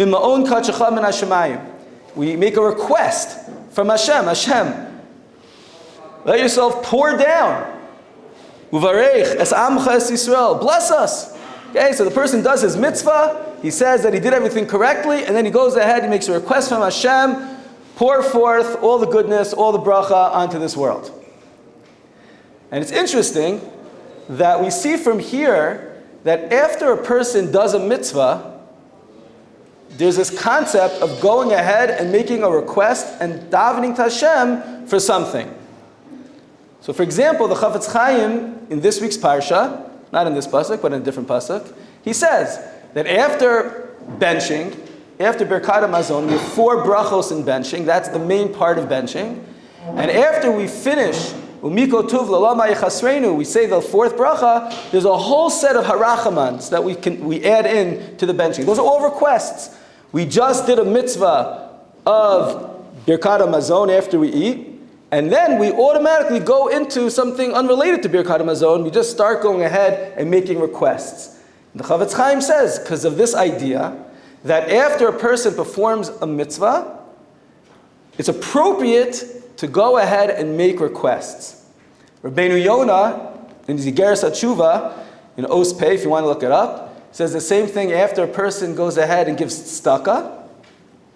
We make a request from Hashem. Hashem, let yourself pour down. Uvarech es amcha es Yisrael. Bless us. Okay, so the person does his mitzvah. He says that he did everything correctly, and then he goes ahead. He makes a request from Hashem. Pour forth all the goodness, all the bracha onto this world. And it's interesting that we see from here that after a person does a mitzvah, there's this concept of going ahead and making a request and davening to Hashem for something. So for example, the Chafetz Chaim in this week's parsha, not in this pasuk, but in a different pasuk, he says that after bentching, after Birkat HaMazon, we have 4 brachos in bentching. That's the main part of bentching. And after we finish, Umiko Tuv Lalama Yechasreinu, we say the 4th bracha, there's a whole set of harachamans that we add in to the bentching. Those are all requests. We just did a mitzvah of Birkat HaMazon after we eat, and then we automatically go into something unrelated to Birkat HaMazon. We just start going ahead and making requests. The Chafetz Chaim says, because of this idea, that after a person performs a mitzvah, it's appropriate to go ahead and make requests. Rabbeinu Yonah, in Zigeres HaTshuva, in Os Pei, if you want to look it up, says the same thing after a person goes ahead and gives tzedakah.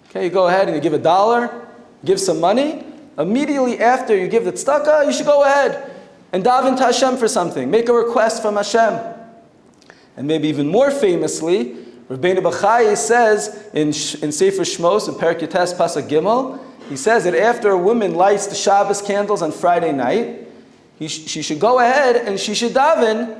Okay, you go ahead and you give $1, give some money. Immediately after you give the tzedakah, you should go ahead and daven to Hashem for something. Make a request from Hashem. And maybe even more famously, Rabbeinu Bachai says in Sefer Shmos, in Perek Yates Pasuk Gimel, he says that after a woman lights the Shabbos candles on Friday night, she should go ahead and she should daven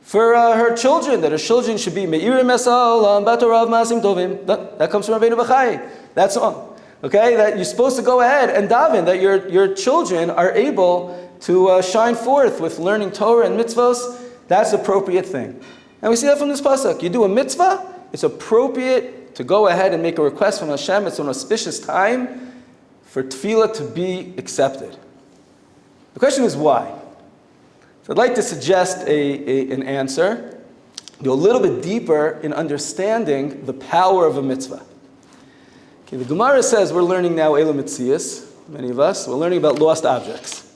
for her children, that her children should be Me'irim Esa'olam, Batorav Masim Tovim. That comes from Rabbeinu Bachai. That's all. Okay, that you're supposed to go ahead and daven, that your children are able to shine forth with learning Torah and mitzvos. That's the appropriate thing. And we see that from this pasuk. You do a mitzvah, it's appropriate to go ahead and make a request from Hashem. It's an auspicious time for tefillah to be accepted. The question is why? So I'd like to suggest an answer, go a little bit deeper in understanding the power of a mitzvah. Okay, the Gemara says we're learning now Elu Mitzias, many of us, we're learning about lost objects.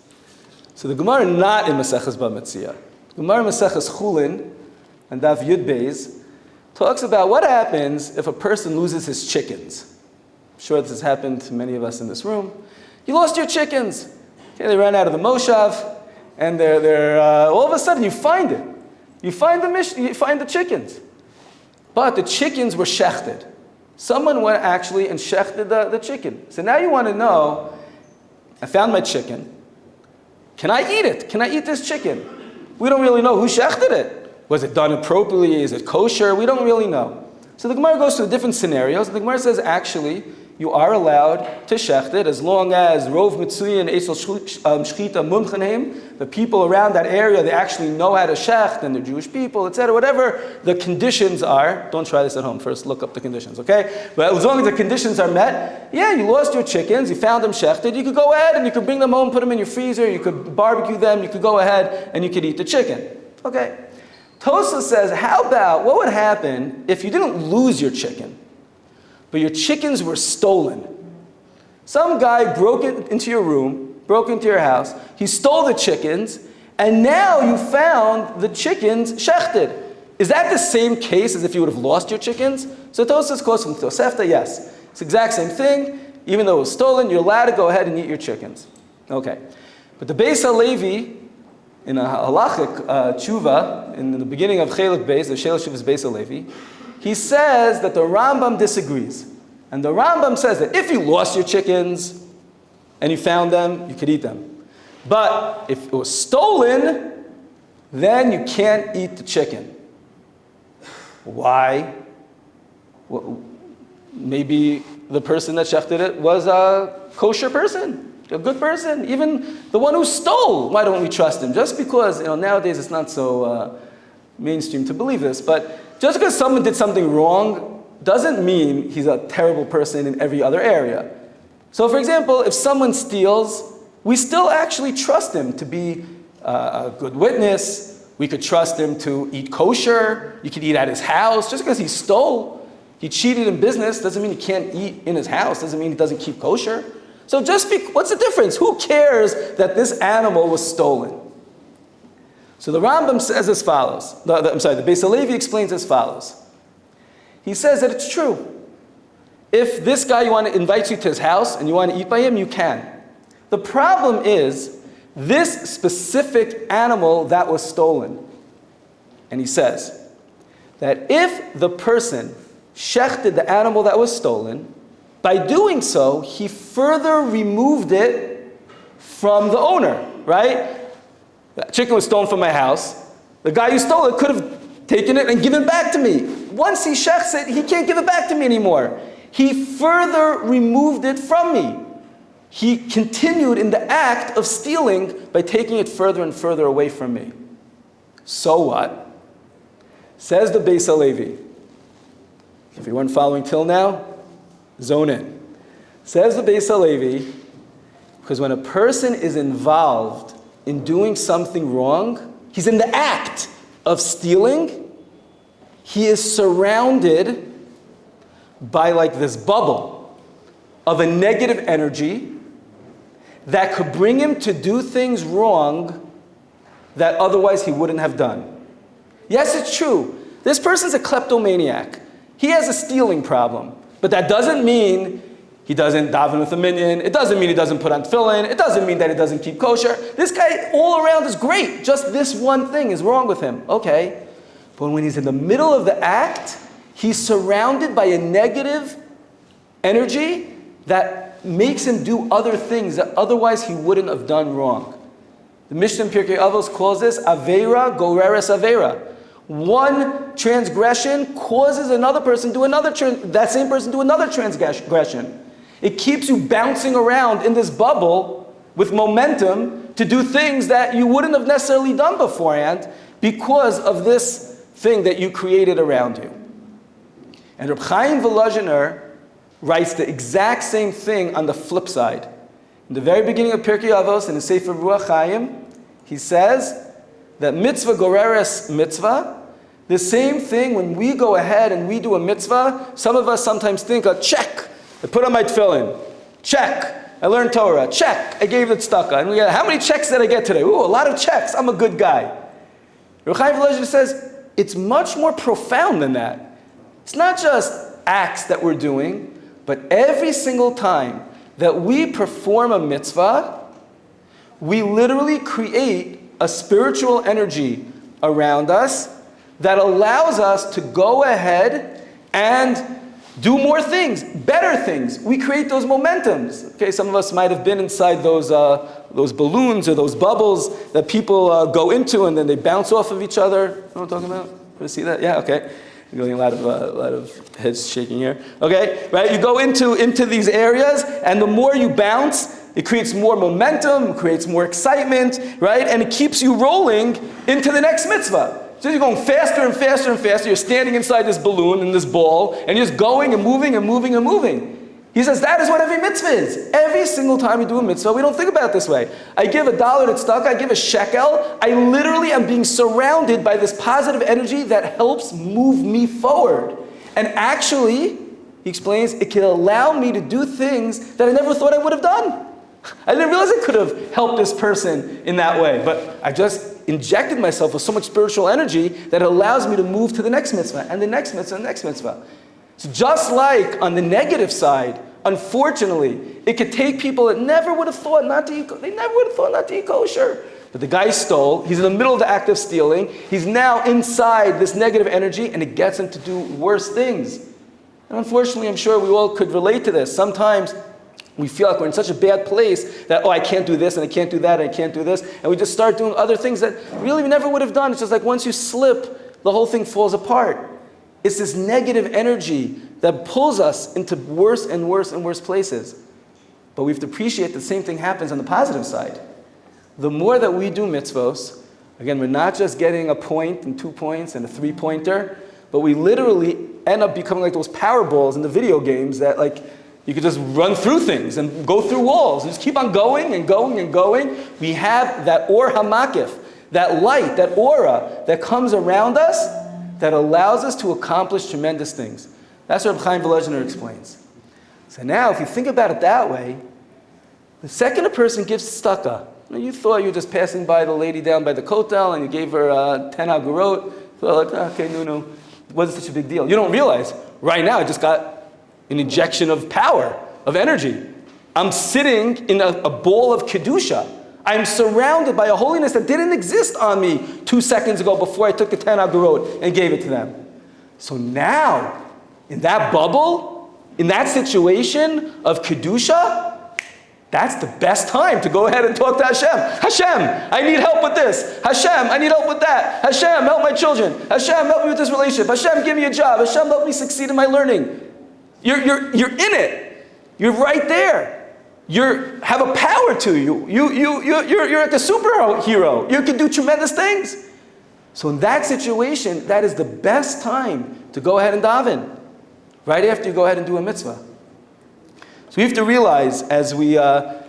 So the Gemara not in Maseches B'Metzia. Gemara Maseches Chulin and Daf Yud Beis talks about what happens if a person loses his chickens. I'm sure this has happened to many of us in this room. You lost your chickens. Okay, they ran out of the moshav, and they're all of a sudden you find it. You find the chickens. But the chickens were shechted. Someone went actually and shechted the chicken. So now you want to know, I found my chicken. Can I eat it? Can I eat this chicken? We don't really know who shechted it. Was it done appropriately? Is it kosher? We don't really know. So the Gemara goes through different scenarios. And the Gemara says, actually, you are allowed to shecht it as long as Rov Mitzuyin Esel Shchita Mumchanim, the people around that area, they actually know how to shecht, and they're Jewish people, etc. Whatever the conditions are, don't try this at home. First, look up the conditions, okay? But as long as the conditions are met, yeah, you lost your chickens, you found them shechted, you could go ahead and you could bring them home, put them in your freezer, you could barbecue them, you could go ahead and you could eat the chicken. Okay. Tosa says, how about, what would happen if you didn't lose your chicken, but your chickens were stolen? Some guy broke into your room, broke into your house, he stole the chickens, and now you found the chickens shechted. Is that the same case as if you would have lost your chickens? So Tosa's quotes from Tosefta, yes. It's the exact same thing. Even though it was stolen, you're allowed to go ahead and eat your chickens. Okay. But the Beis HaLevi, in a halachic tshuva, in the beginning of Chelik Beis, the Shel Shuvas Beis HaLevi, he says that the Rambam disagrees. And the Rambam says that if you lost your chickens and you found them, you could eat them. But if it was stolen, then you can't eat the chicken. Why? Well, maybe the person that shechted it was a kosher person. A good person, even the one who stole, why don't we trust him? Just because, nowadays it's not so mainstream to believe this, but just because someone did something wrong doesn't mean he's a terrible person in every other area. So for example, if someone steals, we still actually trust him to be a good witness. We could trust him to eat kosher. You could eat at his house. Just because he stole He cheated in business, doesn't mean he can't eat in his house, doesn't mean he doesn't keep kosher. So what's the difference? Who cares that this animal was stolen? So the Rambam says as follows. The Beis HaLevi explains as follows. He says that it's true. If this guy invites you to his house and you want to eat by him, you can. The problem is this specific animal that was stolen. And he says that if the person shechted the animal that was stolen, by doing so, he further removed it from the owner, right? The chicken was stolen from my house. The guy who stole it could have taken it and given it back to me. Once he shechts it, he can't give it back to me anymore. He further removed it from me. He continued in the act of stealing by taking it further and further away from me. So what? Says the Beis HaLevi. If you weren't following till now, zone in. Says the Beis HaLevi, because when a person is involved in doing something wrong, he's in the act of stealing, he is surrounded by like this bubble of a negative energy that could bring him to do things wrong that otherwise he wouldn't have done. Yes, it's true. This person's a kleptomaniac. He has a stealing problem. But that doesn't mean he doesn't daven with a minyan. It doesn't mean he doesn't put on tefillin. It doesn't mean that he doesn't keep kosher. This guy all around is great. Just this one thing is wrong with him. Okay. But when he's in the middle of the act, he's surrounded by a negative energy that makes him do other things that otherwise he wouldn't have done wrong. The Mishnah in Pirkei Avos calls this aveira, goreret, aveira. One transgression causes another person do that same person do another transgression. It keeps you bouncing around in this bubble with momentum to do things that you wouldn't have necessarily done beforehand because of this thing that you created around you. And Rabbi Chaim Volozhiner writes the exact same thing on the flip side. In the very beginning of Pirkei Avos, in the Sefer Ruach Chaim, he says that mitzvah goreres mitzvah, the same thing when we go ahead and we do a mitzvah, some of us sometimes think, check, I put on my tefillin, check, I learned Torah, check, I gave the tzedakah. And we go, how many checks did I get today? Ooh, a lot of checks, I'm a good guy. Rabbi Chaim Volozhiner says, it's much more profound than that. It's not just acts that we're doing, but every single time that we perform a mitzvah, we literally create a spiritual energy around us that allows us to go ahead and do more things, better things. We create those momentums. Okay, some of us might have been inside those balloons or those bubbles that people go into and then they bounce off of each other. You know what I'm talking about? You see that? Yeah, okay. You're getting a lot of heads shaking here. Okay, right? You go into these areas, and the more you bounce, it creates more momentum, creates more excitement, right? And it keeps you rolling into the next mitzvah. So you're going faster and faster and faster. You're standing inside this balloon in this ball, and you're just going and moving and moving and moving. He says that is what every mitzvah is. Every single time we do a mitzvah, we don't think about it this way. I give $1 to tzedakah, I give a shekel. I literally am being surrounded by this positive energy that helps move me forward. And actually, he explains, it can allow me to do things that I never thought I would have done. I didn't realize I could have helped this person in that way. But I just injected myself with so much spiritual energy that it allows me to move to the next mitzvah, and the next mitzvah, and the next mitzvah. So just like on the negative side, unfortunately, it could take people that never would have thought not to eat, they never would have thought not to eat kosher. But the guy stole, he's in the middle of the act of stealing, he's now inside this negative energy, and it gets him to do worse things. And unfortunately, I'm sure we all could relate to this. Sometimes we feel like we're in such a bad place that, I can't do this, and I can't do that, and I can't do this. And we just start doing other things that really we never would have done. It's just like once you slip, the whole thing falls apart. It's this negative energy that pulls us into worse and worse and worse places. But we have to appreciate the same thing happens on the positive side. The more that we do mitzvos, again, we're not just getting a point and 2 points and a 3-pointer, but we literally end up becoming like those power balls in the video games that you could just run through things and go through walls and just keep on going and going and going. We have that or hamakif, that light, that aura that comes around us that allows us to accomplish tremendous things. That's what Chaim Volozhiner explains. So now, if you think about it that way, the second a person gives tzedakah, you thought you were just passing by the lady down by the kotel and you gave her 10 goreret. Thought, like, okay, no, it wasn't such a big deal. You don't realize, right now I just got an injection of power, of energy. I'm sitting in a bowl of kedusha. I'm surrounded by a holiness that didn't exist on me 2 seconds ago before I took the 10 goreret and gave it to them. So now, in that bubble, in that situation of kedusha, that's the best time to go ahead and talk to Hashem. Hashem, I need help with this. Hashem, I need help with that. Hashem, help my children. Hashem, help me with this relationship. Hashem, give me a job. Hashem, help me succeed in my learning. You're in it. You're right there. You have a power to you. You're like a superhero. You can do tremendous things. So in that situation, that is the best time to go ahead and daven. Right after you go ahead and do a mitzvah. So we have to realize, as we are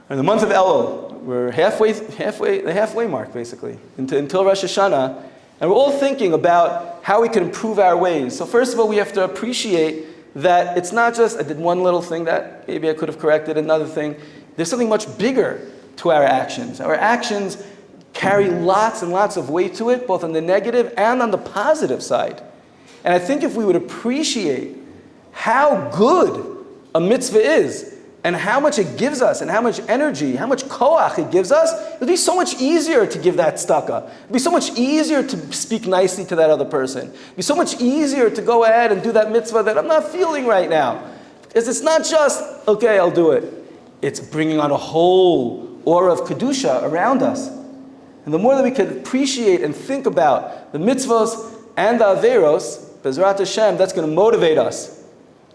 in the month of Elul, we're the halfway mark, basically, until Rosh Hashanah, and we're all thinking about how we can improve our ways. So first of all, we have to appreciate that it's not just, I did one little thing that maybe I could have corrected, another thing. There's something much bigger to our actions. Our actions carry lots and lots of weight to it, both on the negative and on the positive side. And I think if we would appreciate how good a mitzvah is, and how much it gives us, and how much energy, how much koach it gives us, it would be so much easier to give that tzedakah. It would be so much easier to speak nicely to that other person. It would be so much easier to go ahead and do that mitzvah that I'm not feeling right now. Because it's not just, okay, I'll do it. It's bringing on a whole aura of kedusha around us. And the more that we can appreciate and think about the mitzvos and the aveiros, Bezrat Hashem, that's going to motivate us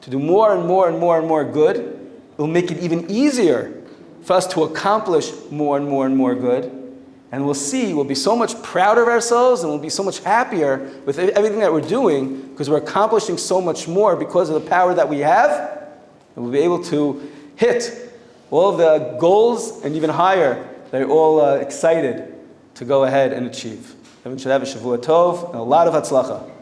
to do more and more and more and more good. It will make it even easier for us to accomplish more and more and more good. And we'll be so much prouder of ourselves, and we'll be so much happier with everything that we're doing, because we're accomplishing so much more because of the power that we have. And we'll be able to hit all of the goals and even higher that we're all excited to go ahead and achieve. Everyone should have a Shavua Tov and a lot of Hatzlacha.